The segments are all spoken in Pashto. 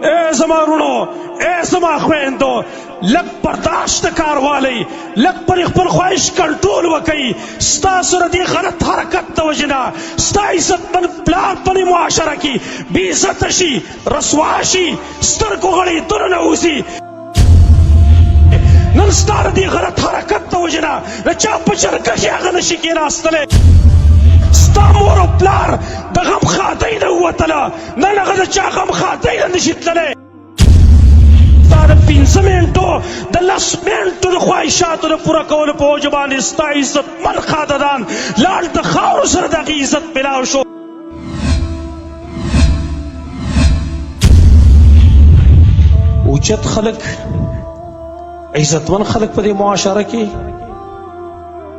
اے زما رونو اے زما خویندو لږ برداشت کار والی لږ پر خپل خواهش کنټرول وکئ ستاسو د دې غلط حرکت د وجې نه ستا عزتمن پلار په معاشره کې بې عزته شي رسوا شي سترګو غړېدونه نوځي نن ستا د دې غلط حرکت د وجې نه د چا په جرګه کې هغه نشي کېناستلی ستا مور او پلار د غم خادۍ نه ووتله نن هغه د چا غم خادۍ نه نشي تللی ستا د 15 منټو د 10 منټو د خواهشاتو د پوره کولو په وجه باندې ستا عزتمن خادران لاړ د خاورو سره د هغې عزت ملاو شو اوچت خلک عزتمن خلک په دې معاشره کې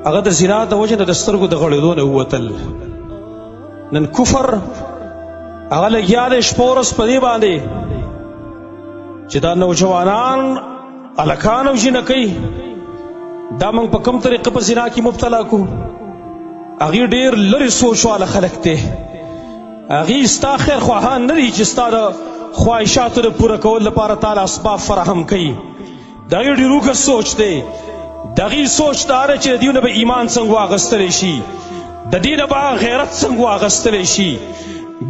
هغه د زنا د وجې نه د سترګو د غړېدو نه ووتل نن کفر هغه لګیا دی شپه ورځ په دې باندې چې دا نوجوانان هلکان او جینکۍ دا موږ په کوم طریقه په زنا کې مبتلا کړو هغې ډېر لرې سوچ واله خلک دی هغې ستا خیر خواهان نه دي چې ستا د خواهشاتو د پوره کولو لپاره تعالی اسباب فراهم کوي د هغې ډېر اوږد سوچ دی د هغې سوچ دا ده چې د دې نه به ایمان څنګه واخیستلی شي د دې نه به غیرت څنګه واخیستلی شي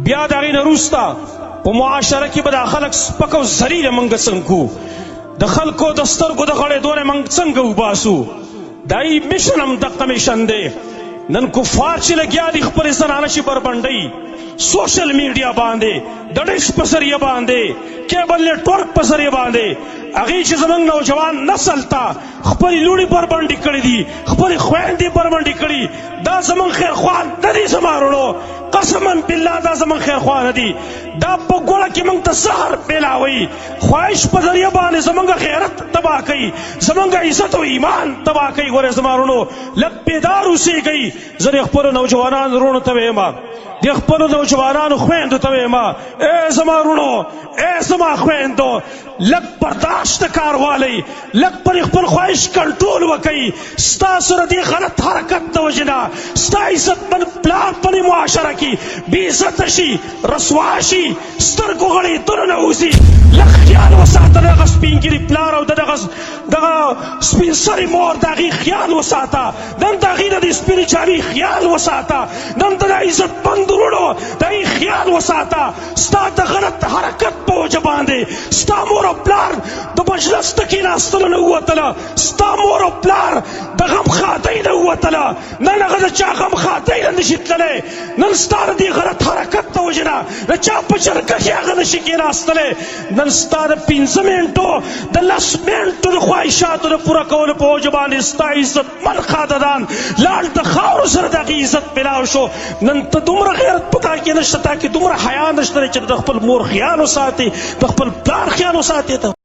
بیا د هغې نه وروسته په معاشره کې به دا خلک سپک او ذلیله موږ څنګه کړو د خلکو د سترګو د غړېدو نه موږ څنګه وباسو د هغې مشن هم دغه مشن دی نن کفار چې لګیا دي خپلې زنانه چې بربنډوي سوشل میډیا باندې د ډش په ذریعه باندې کیبل نیټورک په ذریعه باندې هغې چې زموږ نوجوان نسل ته خپلې لوڼې بربنډې کړي دي خپلې خویندې بربنډې کړي دا زموږ خیرخوا نه دي زما وروڼو قسما بالله دا زموږ خیرخوا نه دي دا په ګوړه کې موږ ته زهر پیلاوي خواهش په ذریعه باندې زموږ غیرت تباه کوي زموږ عزت او ایمان تباه کوي ګورې زما وروڼو لږ بیدار اوسېږئ زه د خپلو نوجوانانو وروڼو ته ویم د خپلو نوجوانانو خویندو ته ویم ای زما وروڼو ای زما خویندو لږ برداشت کار والی لږ پر خپل خواهش کنټرول وکئ ستاسو د دې غلط حرکت د وجې نه ستا عزتمن پلار په معاشره کې بې عزته شي رسوا شي سترګو غړېدونه نوځي لږ خیال وساته د هغه سپین ګیري پلار او د دغه سپین سرې مور د هغې خیال وساته نن د هغې د دې سپینې جامې خیال وساته نن د عزتمند وروڼو د هغې خیال وساته ستا د غلط حرکت په وجه باندې ستا مور او پلار د مجلس ته کېناستلو نه ووتله ستا مور او پلار د غم خادۍ نه ووتله نن هغه د چا غم خادۍ نه نشي تللی نن ستا د دې غلط حرکت د وجې نه د چا په جرګه کې هغه نشي کېناستلی نن ستا د 15 منټو د 10 منټو د خواهشاتو د پوره کولو په وجه باندې ستا عزتمن خادران لاړ د خاورو سره د هغې عزت ملاو شو نن ته دومره غیرت په تا کې نشته تا کې دومره حیا نشته چې د خپل مور خیال وساتې د خپل پلار خیال وساتې ته